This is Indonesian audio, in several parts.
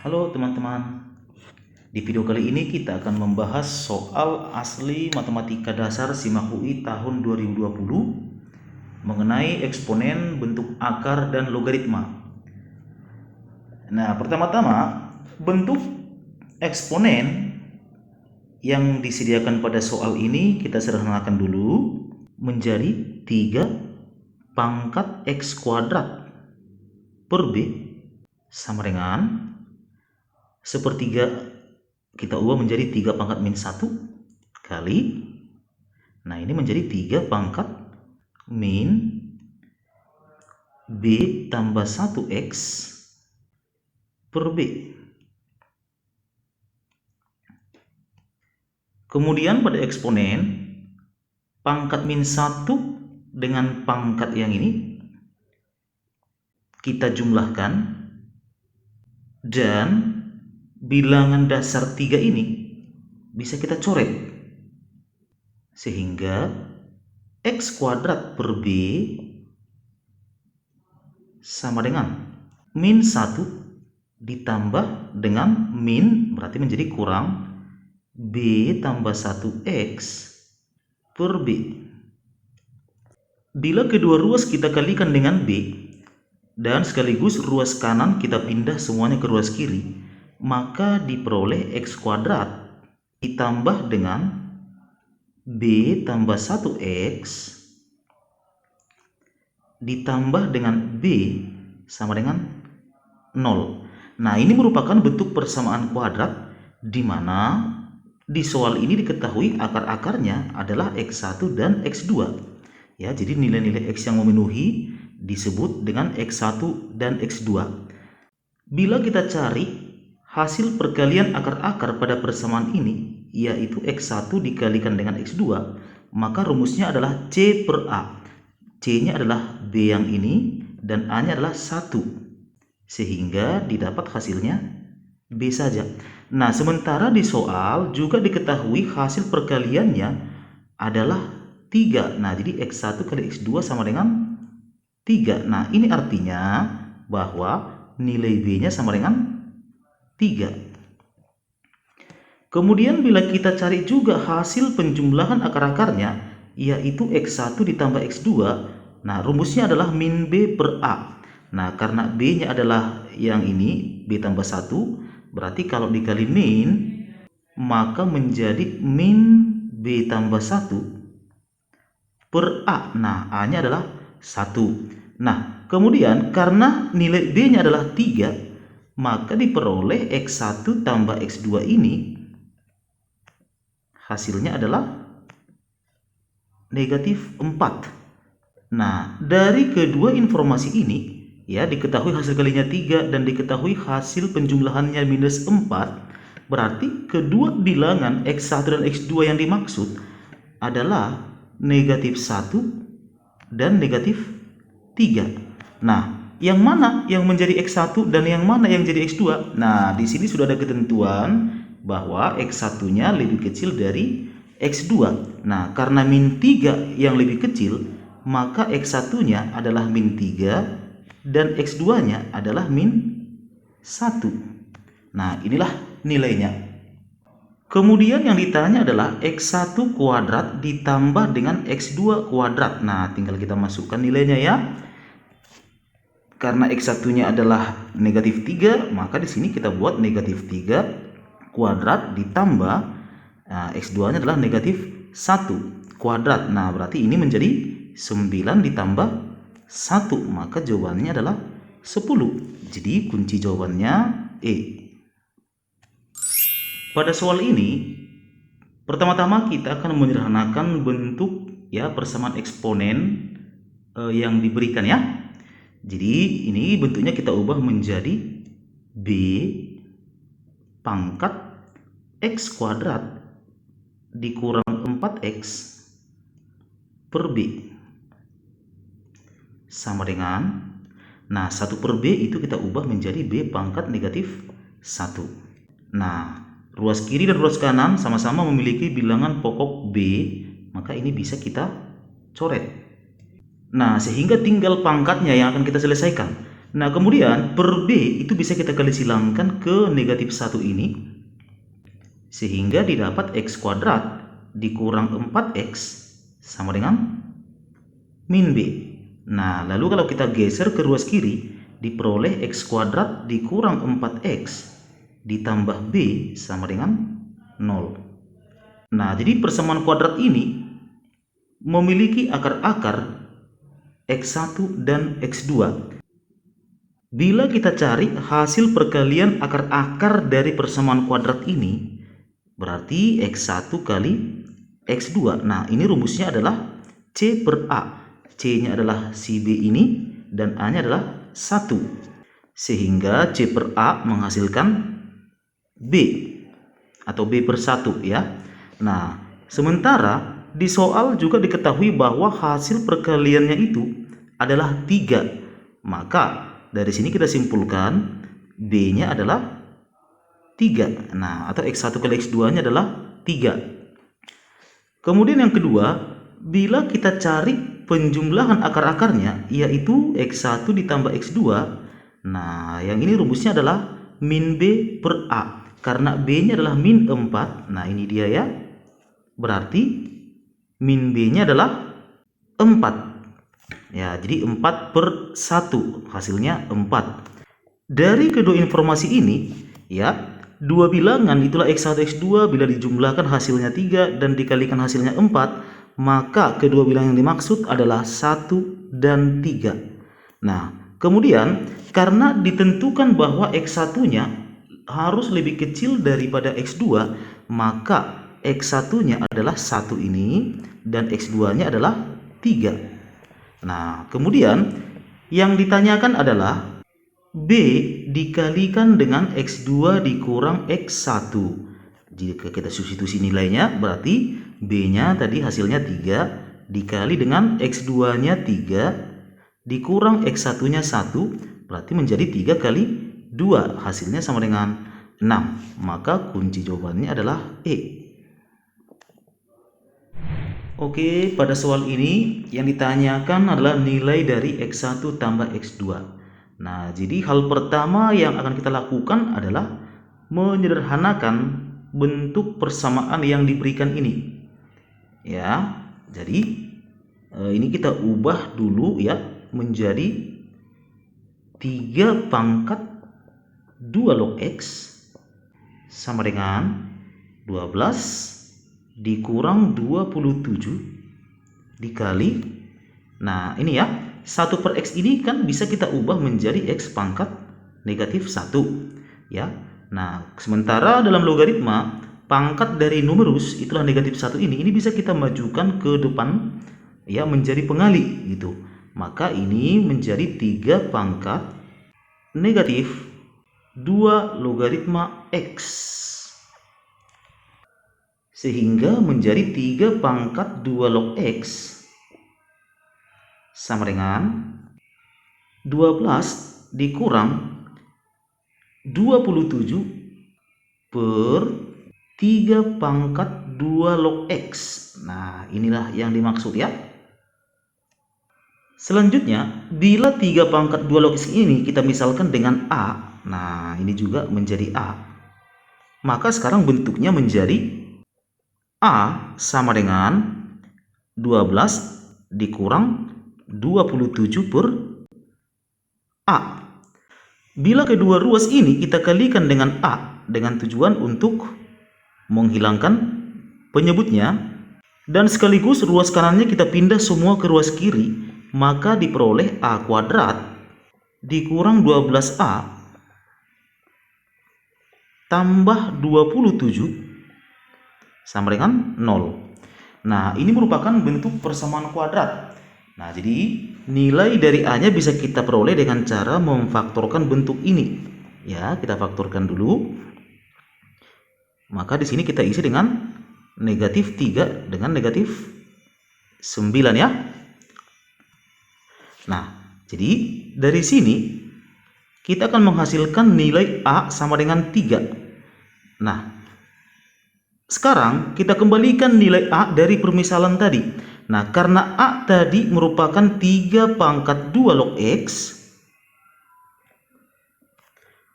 Halo teman-teman, di video kali ini kita akan membahas soal asli matematika dasar SIMAK UI tahun 2020 mengenai eksponen, bentuk akar, dan logaritma. Nah, pertama-tama bentuk eksponen yang disediakan pada soal ini kita sederhanakan dulu menjadi 3 pangkat X kuadrat per B sama dengan sepertiga kita ubah menjadi 3 pangkat min 1 kali, nah ini menjadi 3 pangkat min B tambah 1X per B. Kemudian pada eksponen, pangkat min 1 dengan pangkat yang ini kita jumlahkan, dan bilangan dasar 3 ini bisa kita coret, sehingga X kuadrat per B sama dengan min 1 ditambah dengan min, berarti menjadi kurang B tambah 1X per B. Bila kedua ruas kita kalikan dengan B dan sekaligus ruas kanan kita pindah semuanya ke ruas kiri, maka diperoleh X kuadrat ditambah dengan B tambah 1X ditambah dengan B sama dengan 0. Nah, ini merupakan bentuk persamaan kuadrat di mana di soal ini diketahui akar-akarnya adalah X1 dan X2. Ya, jadi nilai-nilai X yang memenuhi disebut dengan X1 dan X2. Bila kita cari hasil perkalian akar-akar pada persamaan ini, yaitu X1 dikalikan dengan X2, maka rumusnya adalah C per A. C-nya adalah B yang ini dan A-nya adalah 1. Sehingga didapat hasilnya B saja. Nah, sementara di soal juga diketahui hasil perkaliannya adalah 3. Nah, jadi X1 kali X2 sama dengan 3. Nah, ini artinya bahwa nilai B-nya sama dengan 3. Kemudian bila kita cari juga hasil penjumlahan akar-akarnya, yaitu X1 ditambah X2, nah rumusnya adalah min B per A. Nah, karena B-nya adalah yang ini, B tambah 1, berarti kalau dikali min, maka menjadi min B tambah 1 per A. Nah, A-nya adalah 1. Nah, kemudian karena nilai B-nya adalah 3, maka diperoleh X1 tambah X2 ini hasilnya adalah negatif 4. Nah, dari kedua informasi ini, ya, diketahui hasil kalinya 3 dan diketahui hasil penjumlahannya minus 4, berarti kedua bilangan X1 dan X2 yang dimaksud adalah negatif 1 dan negatif 3. Nah, yang mana yang menjadi X1 dan yang mana yang jadi X2? Nah, di sini sudah ada ketentuan bahwa X1-nya lebih kecil dari X2. Nah, karena min 3 yang lebih kecil, maka X1-nya adalah min 3 dan X2-nya adalah min 1. Nah, inilah nilainya. Kemudian yang ditanya adalah X1 kuadrat ditambah dengan X2 kuadrat. Nah, tinggal kita masukkan nilainya ya. Karena X1-nya adalah negatif 3, maka di sini kita buat negatif 3 kuadrat ditambah, nah, X2-nya adalah negatif 1 kuadrat. Nah, berarti ini menjadi 9 ditambah 1, maka jawabannya adalah 10. Jadi kunci jawabannya E. Pada soal ini, pertama-tama kita akan menyederhanakan bentuk, ya, persamaan eksponen yang diberikan, ya. Jadi ini bentuknya kita ubah menjadi B pangkat X kuadrat dikurang 4X per B sama dengan, nah 1 per B itu kita ubah menjadi B pangkat negatif 1. Nah, ruas kiri dan ruas kanan sama-sama memiliki bilangan pokok B, maka ini bisa kita coret. Nah, sehingga tinggal pangkatnya yang akan kita selesaikan. Nah, kemudian per B itu bisa kita kali silangkan ke negatif 1 ini, sehingga didapat X kuadrat dikurang 4X sama dengan min B. Nah, lalu kalau kita geser ke ruas kiri, diperoleh X kuadrat dikurang 4X ditambah B sama dengan 0. Nah, jadi persamaan kuadrat ini memiliki akar-akar X1 dan X2. Bila kita cari hasil perkalian akar-akar dari persamaan kuadrat ini, berarti X1 kali X2. Nah, ini rumusnya adalah C per A. C-nya adalah si B ini, dan A-nya adalah 1. Sehingga C per A menghasilkan B, atau B per 1 ya. Nah, sementara di soal juga diketahui bahwa hasil perkaliannya itu adalah 3. Maka dari sini kita simpulkan B-nya adalah 3. Nah, atau X1 kali X2-nya adalah 3. Kemudian yang kedua, bila kita cari penjumlahan akar-akarnya, yaitu X1 ditambah X2. Nah, yang ini rumusnya adalah min B per A. Karena B-nya adalah min 4. Nah, ini dia ya. Berarti min B-nya adalah 4. Ya, jadi 4 per 1, hasilnya 4. Dari kedua informasi ini, ya, dua bilangan itulah X1 X2 bila dijumlahkan hasilnya 3 dan dikalikan hasilnya 4, maka kedua bilangan yang dimaksud adalah 1 dan 3. Nah, kemudian karena ditentukan bahwa X1-nya harus lebih kecil daripada X2, maka X1-nya adalah 1 ini dan X2-nya adalah 3. Nah, kemudian yang ditanyakan adalah B dikalikan dengan X2 dikurang X1. Jika kita substitusi nilainya, berarti B-nya tadi hasilnya 3 dikali dengan X2-nya 3 dikurang X1-nya 1, berarti menjadi 3 kali 2, hasilnya sama dengan 6. Maka kunci jawabannya adalah E. Oke, pada soal ini yang ditanyakan adalah nilai dari X1 tambah X2. Nah, jadi hal pertama yang akan kita lakukan adalah menyederhanakan bentuk persamaan yang diberikan ini. Ya, jadi ini kita ubah dulu ya menjadi 3 pangkat 2 log X sama dengan 12 dikurang 27 dikali, nah ini ya, 1 per X ini kan bisa kita ubah menjadi X pangkat negatif 1 ya. Nah, sementara dalam logaritma pangkat dari numerus itulah negatif 1 ini bisa kita majukan ke depan ya menjadi pengali gitu. Maka ini menjadi 3 pangkat negatif 2 logaritma X, sehingga menjadi 3 pangkat 2 log X sama dengan 12 dikurang 27 per 3 pangkat 2 log X. Nah, inilah yang dimaksud ya. Selanjutnya, bila 3 pangkat 2 log X ini kita misalkan dengan A, nah ini juga menjadi A, maka sekarang bentuknya menjadi A sama dengan 12 dikurang 27 per A. Bila kedua ruas ini kita kalikan dengan A dengan tujuan untuk menghilangkan penyebutnya, dan sekaligus ruas kanannya kita pindah semua ke ruas kiri, maka diperoleh A kuadrat dikurang 12A tambah 27 sama dengan 0. Nah, ini merupakan bentuk persamaan kuadrat. Nah, jadi nilai dari A-nya bisa kita peroleh dengan cara memfaktorkan bentuk ini. Ya, kita faktorkan dulu. Maka di sini kita isi dengan negatif 3 dengan negatif 9 ya. Nah, jadi dari sini kita akan menghasilkan nilai A sama dengan 3. Nah, sekarang kita kembalikan nilai A dari permisalan tadi. Nah, karena A tadi merupakan 3 pangkat 2 log X,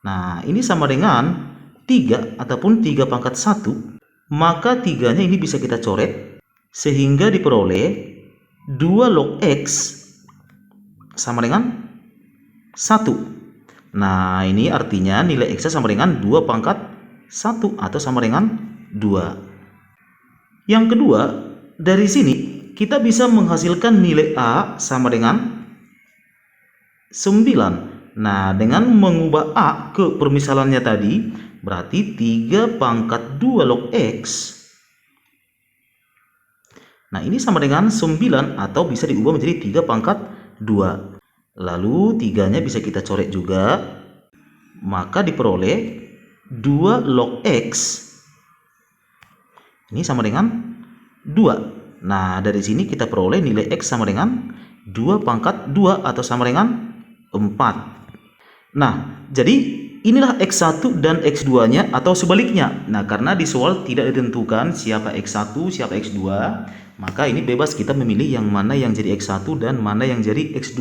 Nah, ini sama dengan 3 ataupun 3 pangkat 1. Maka 3-nya ini bisa kita coret sehingga diperoleh 2 log X sama dengan 1. Nah, ini artinya nilai X sama dengan 2 pangkat 1 atau sama dengan 2. Yang kedua, dari sini kita bisa menghasilkan nilai A sama dengan 9. Nah, dengan mengubah A ke permisalannya tadi, berarti 3 pangkat 2 log X. Nah, ini sama dengan 9 atau bisa diubah menjadi 3 pangkat 2. Lalu 3-nya bisa kita coret juga. Maka diperoleh 2 log X. Ini sama dengan 2. Nah, dari sini kita peroleh nilai X sama dengan 2 pangkat 2 atau sama dengan 4. Nah, jadi inilah X1 dan X2-nya atau sebaliknya. Nah, karena di soal tidak ditentukan siapa X1, siapa X2, maka ini bebas kita memilih yang mana yang jadi X1 dan mana yang jadi X2.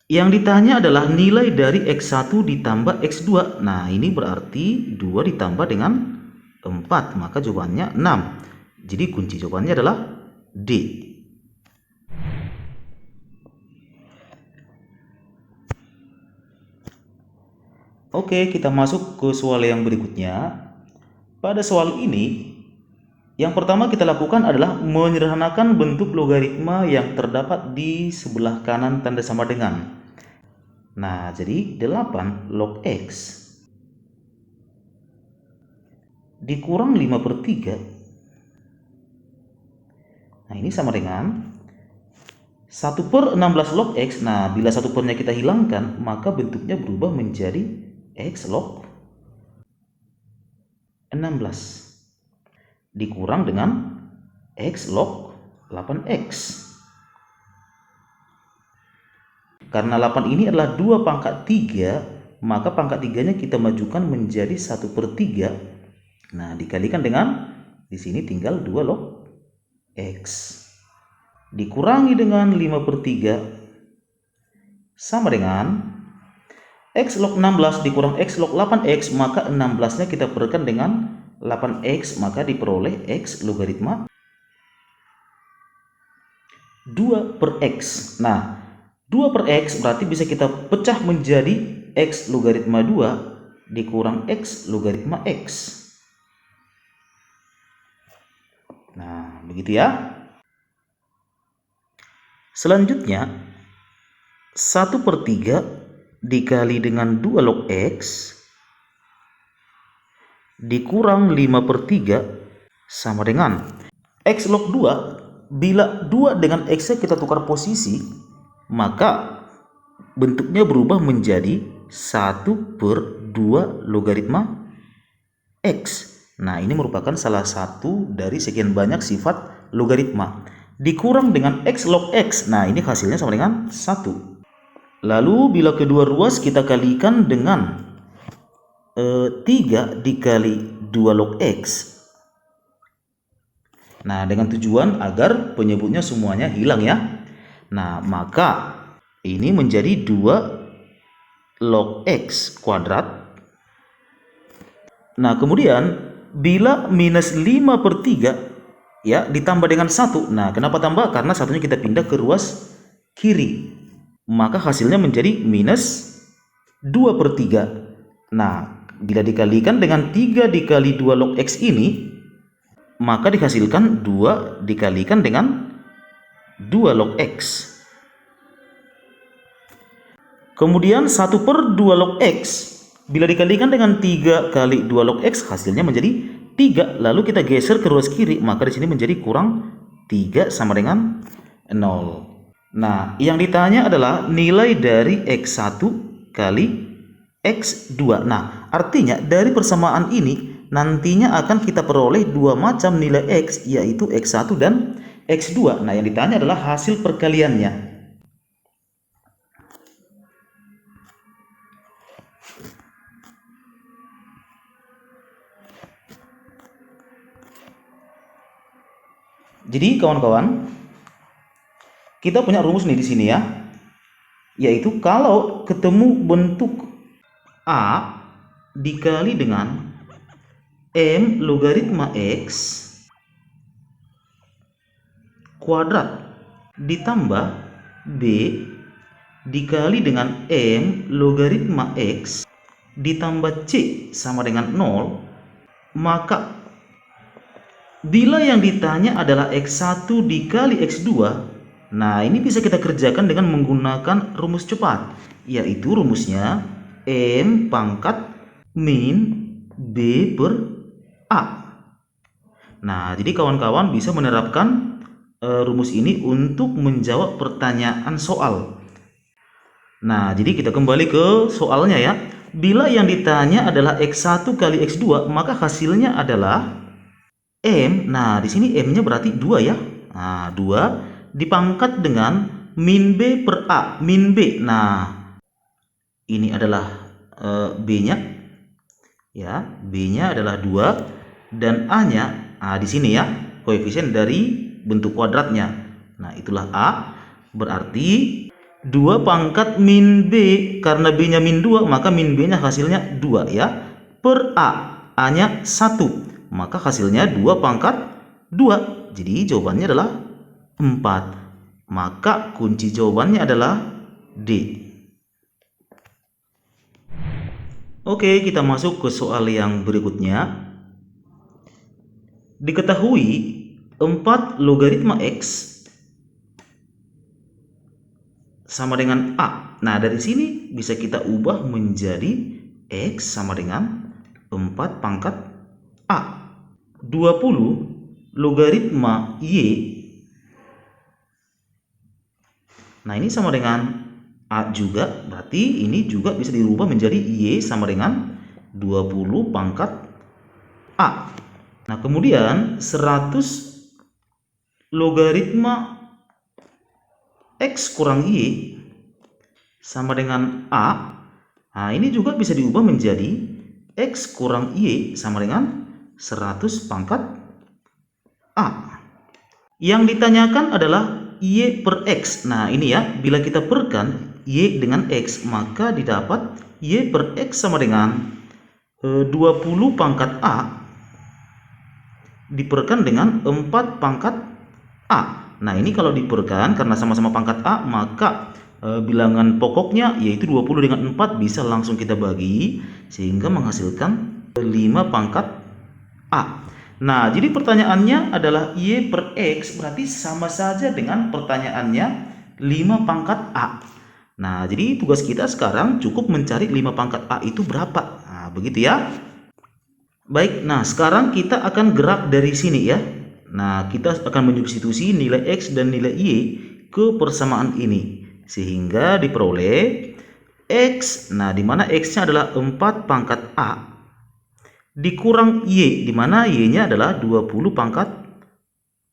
Yang ditanya adalah nilai dari X1 ditambah X2. Nah, ini berarti 2 ditambah dengan 4, maka jawabannya 6. Jadi kunci jawabannya adalah D. Oke, kita masuk ke soal yang berikutnya. Pada soal ini, yang pertama kita lakukan adalah menyederhanakan bentuk logaritma yang terdapat di sebelah kanan tanda sama dengan. Nah, jadi 8 log X dikurang 5/3. Nah, ini sama dengan 1/16 log X. Nah, bila 1/nya kita hilangkan, maka bentuknya berubah menjadi X log 16 dikurang dengan X log 8X. Karena 8 ini adalah 2 pangkat 3, maka pangkat 3-nya kita majukan menjadi 1/3. Nah, dikalikan dengan, di sini tinggal 2 log X. Dikurangi dengan 5/3 sama dengan X log 16 dikurang X log 8X, maka 16-nya kita perkan dengan 8X, maka diperoleh X logaritma 2/X. Nah, 2/X berarti bisa kita pecah menjadi X logaritma 2 dikurang X logaritma X. Nah, begitu ya. Selanjutnya, 1/3 dikali dengan 2 log X dikurang 5/3 sama dengan X log 2. Bila 2 dengan X-nya kita tukar posisi, maka bentuknya berubah menjadi 1/2 logaritma X. Nah, ini merupakan salah satu dari sekian banyak sifat logaritma. Dikurang dengan X log X. Nah, ini hasilnya sama dengan 1. Lalu bila kedua ruas kita kalikan dengan 3 dikali 2 log X. Nah, dengan tujuan agar penyebutnya semuanya hilang ya. Nah, maka ini menjadi 2 log X kuadrat. Nah, kemudian bila minus 5/3 ya ditambah dengan 1. Nah, kenapa tambah? Karena satunya kita pindah ke ruas kiri. Maka hasilnya menjadi minus 2/3. Nah, bila dikalikan dengan 3 dikali 2 log X ini, maka dihasilkan 2 dikalikan dengan 2 log X. Kemudian 1/2 log X, bila dikalikan dengan 3 kali 2 log X, hasilnya menjadi 3. Lalu kita geser ke ruas kiri, maka di sini menjadi kurang 3 sama dengan 0. Nah, yang ditanya adalah nilai dari X1 kali X2. Nah, artinya dari persamaan ini nantinya akan kita peroleh 2 macam nilai X, yaitu X1 dan X2. Nah, yang ditanya adalah hasil perkaliannya. Jadi kawan-kawan, kita punya rumus nih di sini ya, yaitu kalau ketemu bentuk A dikali dengan M logaritma X kuadrat ditambah B dikali dengan M logaritma X ditambah C sama dengan 0, maka bila yang ditanya adalah X1 dikali X2, nah ini bisa kita kerjakan dengan menggunakan rumus cepat, yaitu rumusnya M pangkat min B per A. Nah, jadi kawan-kawan bisa menerapkan rumus ini untuk menjawab pertanyaan soal. Nah, jadi kita kembali ke soalnya ya. Bila yang ditanya adalah X1 kali X2, maka hasilnya adalah M. Nah, di sini M-nya berarti 2 ya. Nah, 2 dipangkat dengan min B per A. Min B. Nah, ini adalah B-nya. Ya, B-nya adalah 2 dan A-nya di sini ya, koefisien dari bentuk kuadratnya. Nah, itulah A. Berarti 2 pangkat min B, karena B-nya min 2, maka min B-nya hasilnya 2 ya. Per A. A-nya 1. Maka hasilnya 2 pangkat 2. Jadi jawabannya adalah 4. Maka kunci jawabannya adalah D. Oke, kita masuk ke soal yang berikutnya. Diketahui 4 logaritma X sama dengan A. Nah, dari sini bisa kita ubah menjadi X sama dengan 4 pangkat A. 20 logaritma Y. Nah, ini sama dengan A juga. Berarti ini juga bisa dirubah menjadi Y sama dengan 20 pangkat A. Nah, kemudian 100 logaritma X kurang Y sama dengan A. Nah, ini juga bisa diubah menjadi X kurang Y sama dengan 100 pangkat A. Yang ditanyakan adalah Y per X. Nah, ini ya, bila kita perkan Y dengan X, maka didapat Y per X sama dengan 20 pangkat A diperkan dengan 4 pangkat A. Nah, ini kalau diperkan karena sama-sama pangkat A, maka bilangan pokoknya yaitu 20 dengan 4 bisa langsung kita bagi sehingga menghasilkan 5 pangkat A. Nah, jadi pertanyaannya adalah Y per X, berarti sama saja dengan pertanyaannya 5 pangkat A. Nah, jadi tugas kita sekarang cukup mencari 5 pangkat A itu berapa. Nah, begitu ya. Baik, nah sekarang kita akan gerak dari sini ya. Nah, kita akan menyubstitusi nilai X dan nilai Y ke persamaan ini. Sehingga diperoleh X, nah dimana X-nya adalah 4 pangkat A dikurang Y, dimana Y-nya adalah 20 pangkat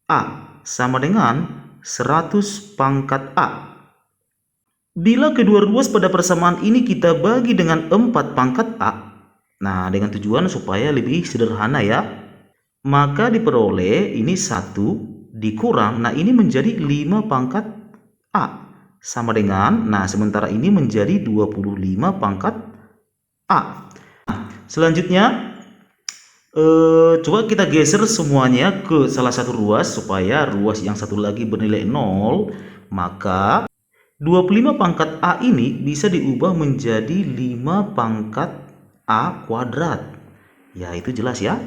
A, sama dengan 100 pangkat A. Bila kedua ruas pada persamaan ini kita bagi dengan 4 pangkat A, nah dengan tujuan supaya lebih sederhana ya, maka diperoleh ini 1 dikurang, nah ini menjadi 5 pangkat A, sama dengan, nah sementara ini menjadi 25 pangkat A. Nah, selanjutnya coba kita geser semuanya ke salah satu ruas supaya ruas yang satu lagi bernilai 0, maka 25 pangkat A ini bisa diubah menjadi 5 pangkat A kuadrat. Ya, itu jelas ya.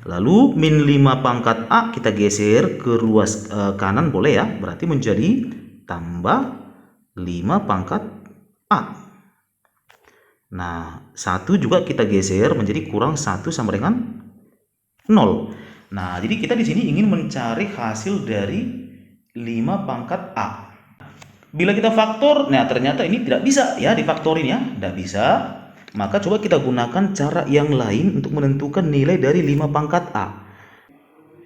Lalu min 5 pangkat A kita geser ke ruas kanan boleh ya, berarti menjadi tambah 5 pangkat A. Nah, 1 juga kita geser menjadi kurang 1 sama dengan 0. Nah, jadi kita di sini ingin mencari hasil dari 5 pangkat A. Bila kita faktor, nah ternyata ini tidak bisa ya difaktorin ya, tidak bisa. Maka coba kita gunakan cara yang lain untuk menentukan nilai dari 5 pangkat A.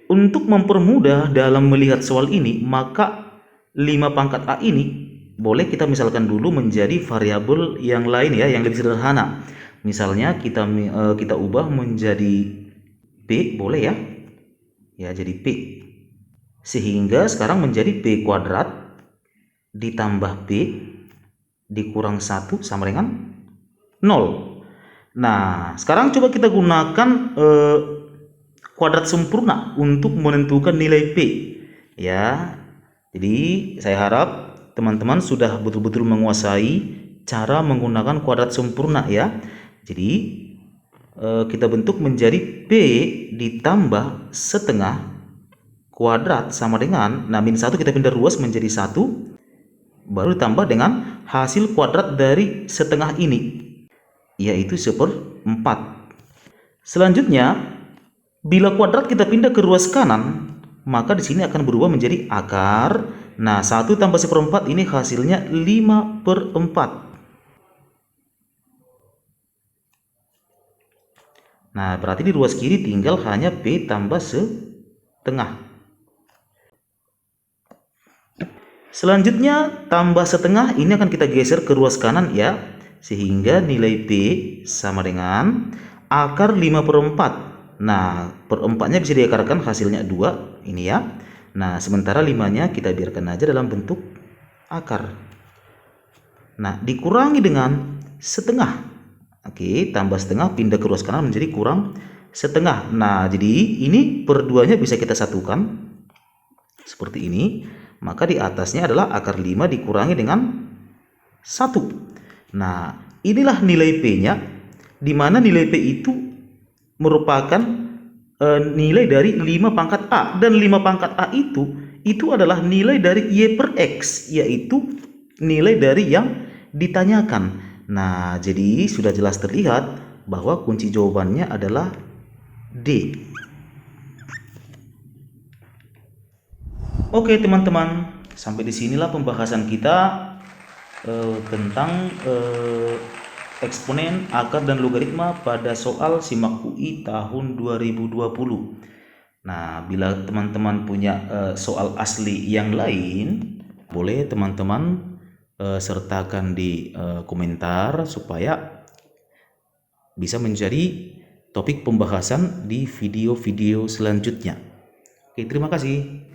Untuk mempermudah dalam melihat soal ini, maka 5 pangkat A ini boleh kita misalkan dulu menjadi variabel yang lain ya, yang lebih sederhana. Misalnya kita ubah menjadi P, boleh ya. Ya, jadi P. Sehingga sekarang menjadi P kuadrat ditambah P dikurang 1 sama dengan 0. Nah, sekarang coba kita gunakan kuadrat sempurna untuk menentukan nilai P. Ya, jadi saya harap teman-teman sudah betul-betul menguasai cara menggunakan kuadrat sempurna ya. Jadi kita bentuk menjadi P ditambah setengah kuadrat sama dengan, nah min 1 kita pindah ruas menjadi 1, baru ditambah dengan hasil kuadrat dari setengah ini, yaitu 1/4. Selanjutnya, bila kuadrat kita pindah ke ruas kanan, maka di sini akan berubah menjadi akar. Nah, 1 tambah 1/4 ini hasilnya 5/4. Nah, berarti di ruas kiri tinggal hanya P tambah setengah. Selanjutnya, tambah setengah ini akan kita geser ke ruas kanan ya. Sehingga nilai P sama dengan akar 5/4. Nah, per 4-nya bisa diakarkan hasilnya 2. Ini ya. Nah, sementara 5-nya kita biarkan aja dalam bentuk akar. Nah, dikurangi dengan setengah. Oke, tambah setengah pindah ke ruas kanan menjadi kurang setengah. Nah, jadi ini per 2-nya bisa kita satukan. Seperti ini. Maka di atasnya adalah akar 5 dikurangi dengan 1. Nah, inilah nilai P-nya, di mana nilai P itu merupakan nilai dari 5 pangkat A. Dan 5 pangkat A itu adalah nilai dari Y per X, yaitu nilai dari yang ditanyakan. Nah, jadi sudah jelas terlihat bahwa kunci jawabannya adalah D. Oke teman-teman, sampai di sinilah pembahasan kita tentang eksponen, akar, dan logaritma pada soal SIMAK UI tahun 2020. Nah, bila teman-teman punya soal asli yang lain, boleh teman-teman sertakan di komentar supaya bisa menjadi topik pembahasan di video-video selanjutnya. Oke, terima kasih.